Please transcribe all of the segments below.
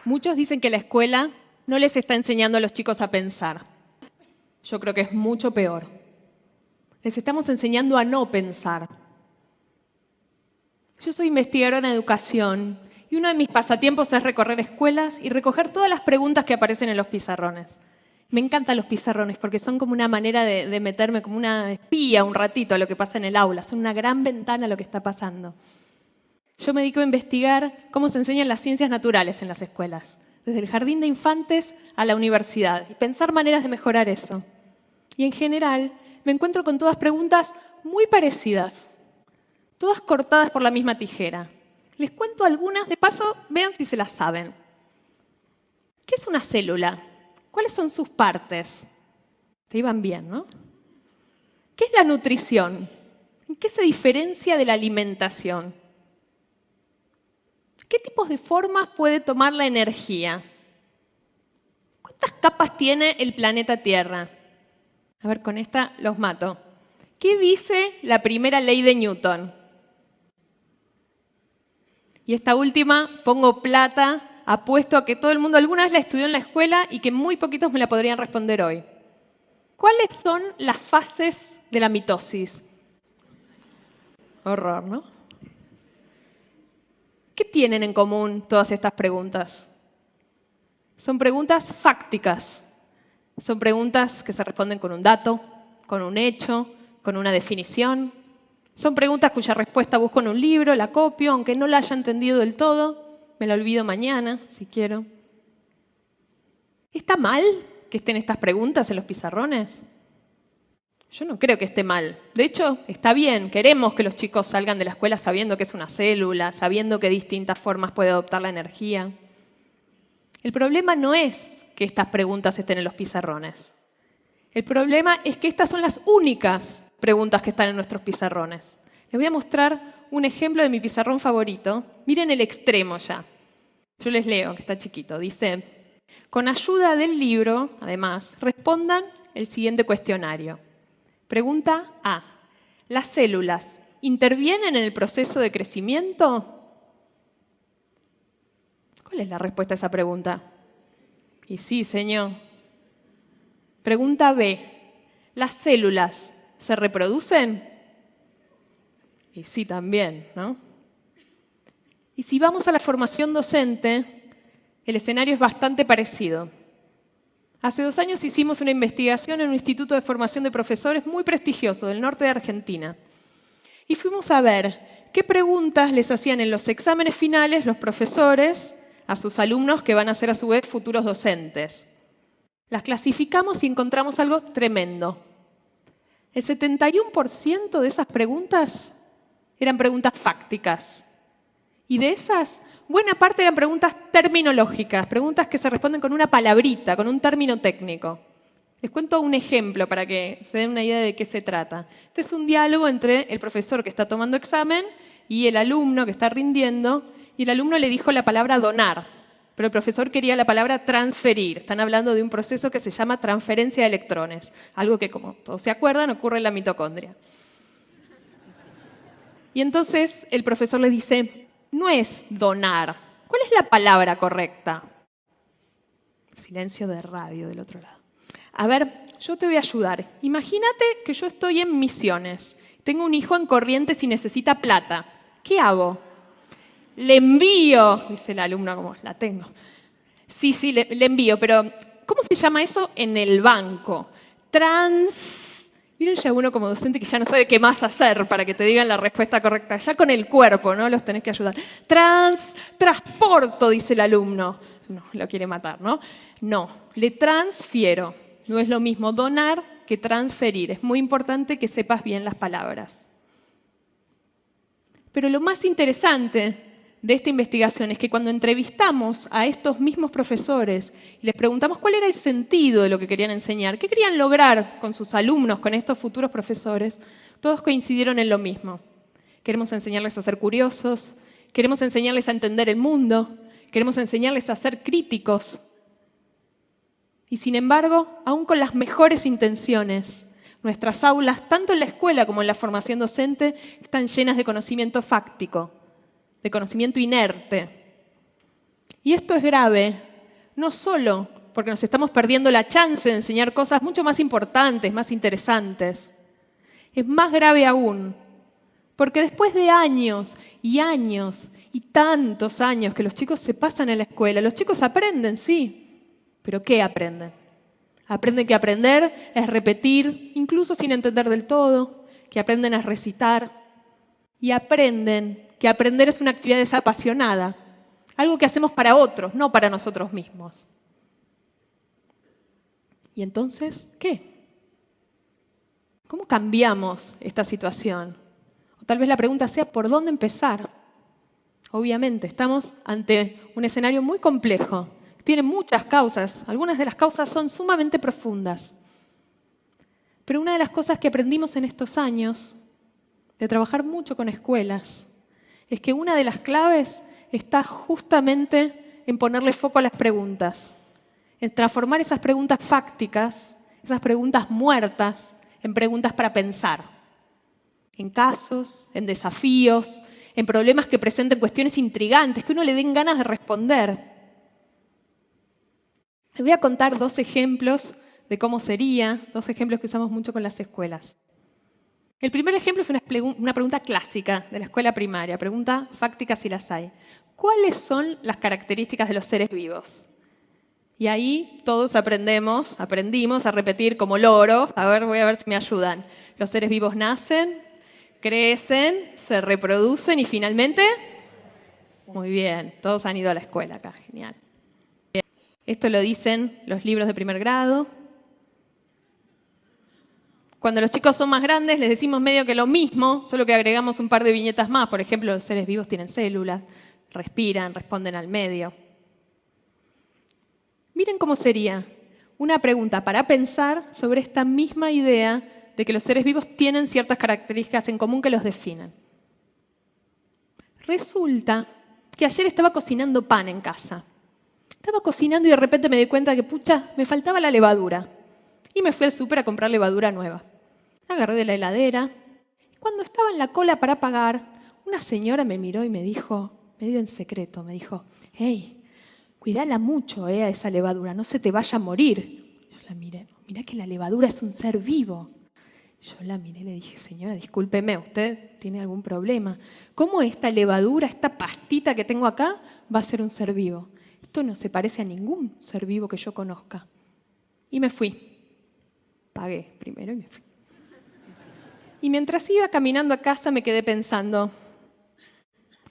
Muchos dicen que la escuela no les está enseñando a los chicos a pensar. Yo creo que es mucho peor. Les estamos enseñando a no pensar. Yo soy investigadora en educación y uno de mis pasatiempos es recorrer escuelas y recoger todas las preguntas que aparecen en los pizarrones. Me encantan los pizarrones porque son como una manera de meterme como una espía un ratito a lo que pasa en el aula. Son una gran ventana a lo que está pasando. Yo me dedico a investigar cómo se enseñan las ciencias naturales en las escuelas, desde el jardín de infantes a la universidad, y pensar maneras de mejorar eso. Y en general me encuentro con todas preguntas muy parecidas, todas cortadas por la misma tijera. Les cuento algunas, de paso, vean si se las saben. ¿Qué es una célula? ¿Cuáles son sus partes? Te iban bien, ¿no? ¿Qué es la nutrición? ¿En qué se diferencia de la alimentación? ¿Qué tipos de formas puede tomar la energía? ¿Cuántas capas tiene el planeta Tierra? A ver, con esta los mato. ¿Qué dice la primera ley de Newton? Y esta última, pongo plata, apuesto a que todo el mundo alguna vez la estudió en la escuela y que muy poquitos me la podrían responder hoy. ¿Cuáles son las fases de la mitosis? Horror, ¿no? ¿Qué tienen en común todas estas preguntas? Son preguntas fácticas. Son preguntas que se responden con un dato, con un hecho, con una definición. Son preguntas cuya respuesta busco en un libro, la copio, aunque no la haya entendido del todo, me la olvido mañana, si quiero. ¿Está mal que estén estas preguntas en los pizarrones? Yo no creo que esté mal. De hecho, está bien. Queremos que los chicos salgan de la escuela sabiendo que es una célula, sabiendo que de distintas formas puede adoptar la energía. El problema no es que estas preguntas estén en los pizarrones. El problema es que estas son las únicas preguntas que están en nuestros pizarrones. Les voy a mostrar un ejemplo de mi pizarrón favorito. Miren el extremo ya. Yo les leo, que está chiquito. Dice, con ayuda del libro, además, respondan el siguiente cuestionario. Pregunta A. ¿Las células intervienen en el proceso de crecimiento? ¿Cuál es la respuesta a esa pregunta? Y sí, señor. Pregunta B. ¿Las células se reproducen? Y sí, también, ¿no? Y si vamos a la formación docente, el escenario es bastante parecido. Hace 2 años hicimos una investigación en un instituto de formación de profesores muy prestigioso del norte de Argentina. Y fuimos a ver qué preguntas les hacían en los exámenes finales los profesores a sus alumnos que van a ser a su vez futuros docentes. Las clasificamos y encontramos algo tremendo. El 71% de esas preguntas eran preguntas fácticas. Y de esas, buena parte eran preguntas terminológicas, preguntas que se responden con una palabrita, con un término técnico. Les cuento un ejemplo para que se den una idea de qué se trata. Este es un diálogo entre el profesor que está tomando examen y el alumno que está rindiendo, y el alumno le dijo la palabra donar, pero el profesor quería la palabra transferir. Están hablando de un proceso que se llama transferencia de electrones, algo que, como todos se acuerdan, ocurre en la mitocondria. Y entonces el profesor le dice, no es donar. ¿Cuál es la palabra correcta? Silencio de radio del otro lado. A ver, yo te voy a ayudar. Imagínate que yo estoy en Misiones. Tengo un hijo en Corrientes y necesita plata. ¿Qué hago? Le envío, dice el alumno, como la tengo. Sí, le envío, pero ¿cómo se llama eso en el banco? Miren ya uno como docente que ya no sabe qué más hacer para que te digan la respuesta correcta. Ya con el cuerpo, ¿no? Los tenés que ayudar. Transporto, dice el alumno. No, lo quiere matar, ¿no? No, le transfiero. No es lo mismo donar que transferir. Es muy importante que sepas bien las palabras. Pero lo más interesante de esta investigación es que cuando entrevistamos a estos mismos profesores y les preguntamos cuál era el sentido de lo que querían enseñar, qué querían lograr con sus alumnos, con estos futuros profesores, todos coincidieron en lo mismo. Queremos enseñarles a ser curiosos, queremos enseñarles a entender el mundo, queremos enseñarles a ser críticos. Y sin embargo, aún con las mejores intenciones, nuestras aulas, tanto en la escuela como en la formación docente, están llenas de conocimiento fáctico, de conocimiento inerte. Y esto es grave, no solo porque nos estamos perdiendo la chance de enseñar cosas mucho más importantes, más interesantes. Es más grave aún, porque después de años y años y tantos años que los chicos se pasan en la escuela, los chicos aprenden, sí, pero ¿qué aprenden? Aprenden que aprender es repetir, incluso sin entender del todo, que aprenden a recitar y aprenden que aprender es una actividad desapasionada, algo que hacemos para otros, no para nosotros mismos. ¿Y entonces qué? ¿Cómo cambiamos esta situación? O tal vez la pregunta sea, ¿por dónde empezar? Obviamente, estamos ante un escenario muy complejo. Tiene muchas causas. Algunas de las causas son sumamente profundas. Pero una de las cosas que aprendimos en estos años de trabajar mucho con escuelas es que una de las claves está justamente en ponerle foco a las preguntas, en transformar esas preguntas fácticas, esas preguntas muertas, en preguntas para pensar, en casos, en desafíos, en problemas que presenten cuestiones intrigantes, que uno le den ganas de responder. Les voy a contar 2 ejemplos de cómo sería, 2 ejemplos que usamos mucho con las escuelas. El primer ejemplo es una pregunta clásica de la escuela primaria, pregunta fáctica si las hay. ¿Cuáles son las características de los seres vivos? Y ahí todos aprendimos a repetir como loros. Voy a ver si me ayudan. Los seres vivos nacen, crecen, se reproducen y finalmente... Muy bien, todos han ido a la escuela acá, genial. Bien. Esto lo dicen los libros de primer grado. Cuando los chicos son más grandes les decimos medio que lo mismo, solo que agregamos un par de viñetas más. Por ejemplo, los seres vivos tienen células, respiran, responden al medio. Miren cómo sería una pregunta para pensar sobre esta misma idea de que los seres vivos tienen ciertas características en común que los definen. Resulta que ayer estaba cocinando pan en casa. Estaba cocinando y de repente me di cuenta que, me faltaba la levadura. Y me fui al súper a comprar levadura nueva. Agarré de la heladera. Cuando estaba en la cola para pagar, una señora me miró y me dijo, medio en secreto, me dijo, hey, cuídala mucho a esa levadura, no se te vaya a morir. Yo la miré, mirá que la levadura es un ser vivo. Yo la miré y le dije, señora, discúlpeme, ¿usted tiene algún problema? ¿Cómo esta levadura, esta pastita que tengo acá, va a ser un ser vivo? Esto no se parece a ningún ser vivo que yo conozca. Y me fui. Pagué primero y me fui. Y mientras iba caminando a casa me quedé pensando,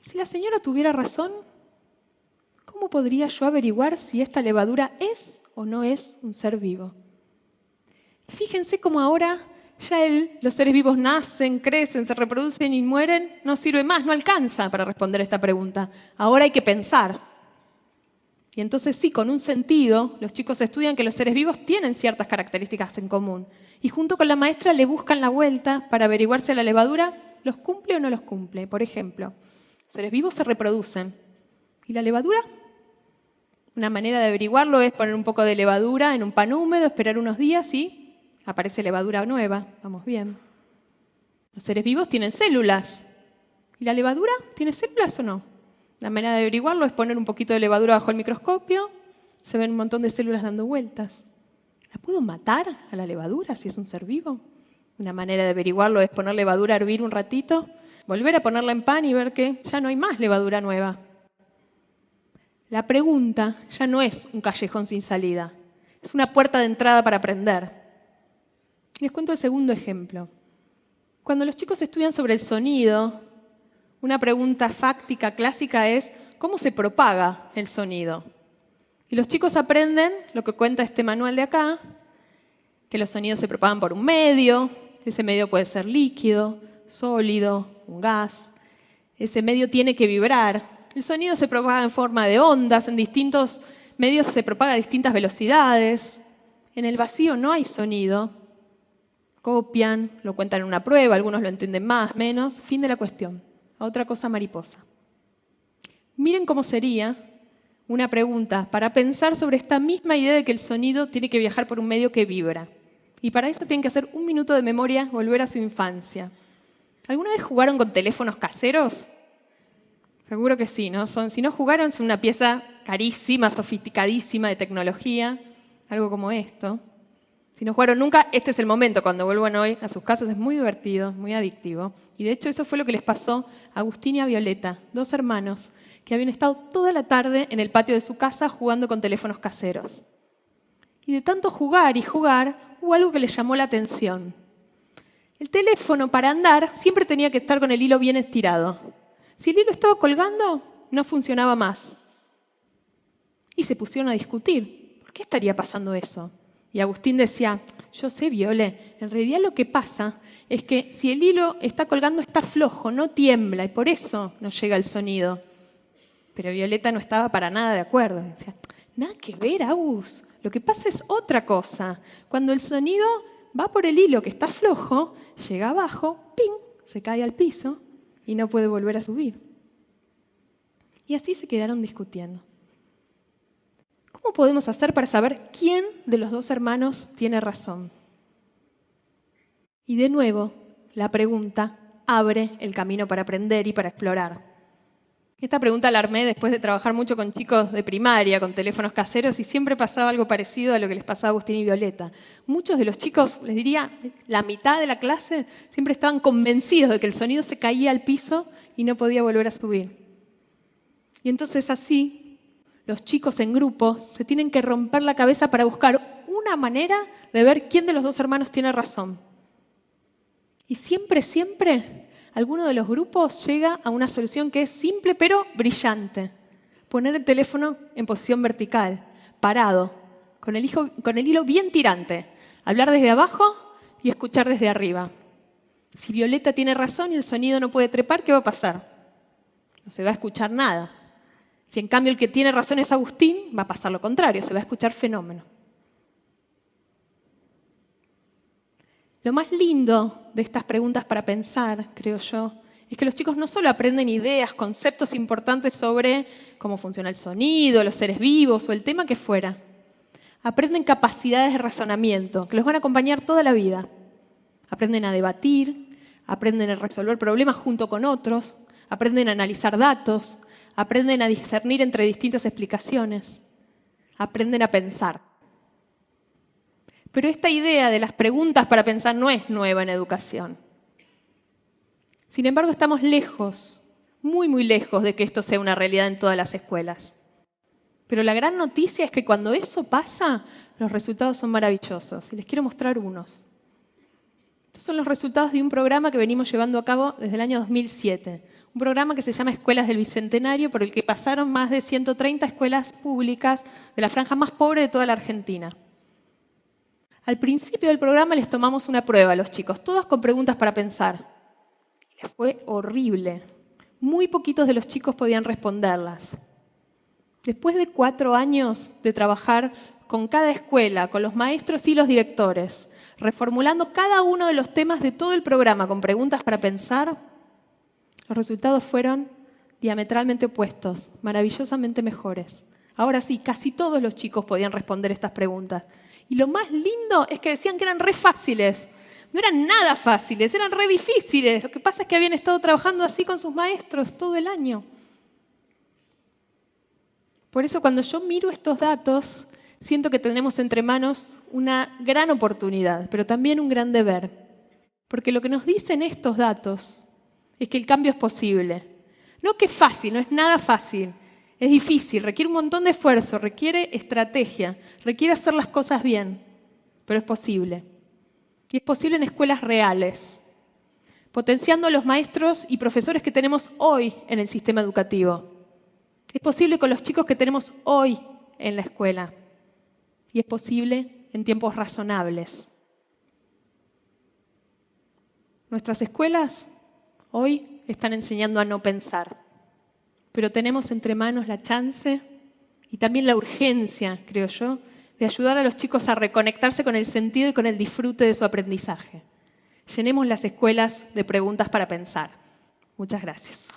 si la señora tuviera razón, ¿cómo podría yo averiguar si esta levadura es o no es un ser vivo? Fíjense cómo ahora ya los seres vivos nacen, crecen, se reproducen y mueren, no sirve más, no alcanza para responder esta pregunta. Ahora hay que pensar. Y entonces sí, con un sentido, los chicos estudian que los seres vivos tienen ciertas características en común. Y junto con la maestra le buscan la vuelta para averiguar si la levadura los cumple o no los cumple. Por ejemplo, los seres vivos se reproducen. ¿Y la levadura? Una manera de averiguarlo es poner un poco de levadura en un pan húmedo, esperar unos días y aparece levadura nueva. Vamos bien. Los seres vivos tienen células. ¿Y la levadura tiene células o no? La manera de averiguarlo es poner un poquito de levadura bajo el microscopio. Se ven un montón de células dando vueltas. ¿La puedo matar a la levadura si es un ser vivo? Una manera de averiguarlo es poner levadura a hervir un ratito, volver a ponerla en pan y ver que ya no hay más levadura nueva. La pregunta ya no es un callejón sin salida, es una puerta de entrada para aprender. Les cuento el segundo ejemplo. Cuando los chicos estudian sobre el sonido, una pregunta fáctica clásica es ¿cómo se propaga el sonido? Y los chicos aprenden lo que cuenta este manual de acá, que los sonidos se propagan por un medio, ese medio puede ser líquido, sólido, un gas, ese medio tiene que vibrar. El sonido se propaga en forma de ondas, en distintos medios se propaga a distintas velocidades. En el vacío no hay sonido. Copian, lo cuentan en una prueba, algunos lo entienden más, menos. Fin de la cuestión. A otra cosa mariposa. Miren cómo sería una pregunta para pensar sobre esta misma idea de que el sonido tiene que viajar por un medio que vibra. Y para eso tienen que hacer 1 minuto de memoria, volver a su infancia. ¿Alguna vez jugaron con teléfonos caseros? Seguro que sí, ¿no? Si no jugaron, es una pieza carísima, sofisticadísima de tecnología, algo como esto. Si no jugaron nunca, este es el momento. Cuando vuelvan hoy a sus casas es muy divertido, muy adictivo. Y de hecho eso fue lo que les pasó a Agustín y a Violeta, 2 hermanos que habían estado toda la tarde en el patio de su casa jugando con teléfonos caseros. Y de tanto jugar y jugar, hubo algo que les llamó la atención. El teléfono, para andar, siempre tenía que estar con el hilo bien estirado. Si el hilo estaba colgando, no funcionaba más. Y se pusieron a discutir. ¿Por qué estaría pasando eso? Y Agustín decía, yo sé, Viole, en realidad lo que pasa es que si el hilo está colgando está flojo, no tiembla, y por eso no llega el sonido. Pero Violeta no estaba para nada de acuerdo. Decía, nada que ver, Agus. Lo que pasa es otra cosa. Cuando el sonido va por el hilo que está flojo, llega abajo, ¡ping!, se cae al piso y no puede volver a subir. Y así se quedaron discutiendo. ¿Cómo podemos hacer para saber quién de los 2 hermanos tiene razón? Y de nuevo, la pregunta abre el camino para aprender y para explorar. Esta pregunta la armé después de trabajar mucho con chicos de primaria, con teléfonos caseros, y siempre pasaba algo parecido a lo que les pasaba a Agustín y Violeta. Muchos de los chicos, les diría, la mitad de la clase, siempre estaban convencidos de que el sonido se caía al piso y no podía volver a subir. Y entonces así, los chicos en grupo se tienen que romper la cabeza para buscar una manera de ver quién de los 2 hermanos tiene razón. Y siempre, alguno de los grupos llega a una solución que es simple pero brillante. Poner el teléfono en posición vertical, parado, con el hilo bien tirante. Hablar desde abajo y escuchar desde arriba. Si Violeta tiene razón y el sonido no puede trepar, ¿qué va a pasar? No se va a escuchar nada. Si en cambio el que tiene razón es Agustín, va a pasar lo contrario, se va a escuchar fenómeno. Lo más lindo de estas preguntas para pensar, creo yo, es que los chicos no solo aprenden ideas, conceptos importantes sobre cómo funciona el sonido, los seres vivos o el tema que fuera. Aprenden capacidades de razonamiento que los van a acompañar toda la vida. Aprenden a debatir, aprenden a resolver problemas junto con otros, aprenden a analizar datos, aprenden a discernir entre distintas explicaciones, aprenden a pensar. Pero esta idea de las preguntas para pensar no es nueva en educación. Sin embargo, estamos lejos, muy lejos de que esto sea una realidad en todas las escuelas. Pero la gran noticia es que cuando eso pasa, los resultados son maravillosos. Y les quiero mostrar unos. Estos son los resultados de un programa que venimos llevando a cabo desde el año 2007. Un programa que se llama Escuelas del Bicentenario, por el que pasaron más de 130 escuelas públicas de la franja más pobre de toda la Argentina. Al principio del programa les tomamos una prueba a los chicos, todas con preguntas para pensar. Les fue horrible. Muy poquitos de los chicos podían responderlas. Después de 4 años de trabajar con cada escuela, con los maestros y los directores, reformulando cada uno de los temas de todo el programa con preguntas para pensar, los resultados fueron diametralmente opuestos, maravillosamente mejores. Ahora sí, casi todos los chicos podían responder estas preguntas. Y lo más lindo es que decían que eran re fáciles. No eran nada fáciles, eran re difíciles. Lo que pasa es que habían estado trabajando así con sus maestros todo el año. Por eso cuando yo miro estos datos, siento que tenemos entre manos una gran oportunidad, pero también un gran deber. Porque lo que nos dicen estos datos es que el cambio es posible. No que es fácil, no es nada fácil. Es difícil, requiere un montón de esfuerzo, requiere estrategia, requiere hacer las cosas bien, pero es posible. Y es posible en escuelas reales, potenciando a los maestros y profesores que tenemos hoy en el sistema educativo. Es posible con los chicos que tenemos hoy en la escuela. Y es posible en tiempos razonables. Nuestras escuelas hoy están enseñando a no pensar. Pero tenemos entre manos la chance y también la urgencia, creo yo, de ayudar a los chicos a reconectarse con el sentido y con el disfrute de su aprendizaje. Llenemos las escuelas de preguntas para pensar. Muchas gracias.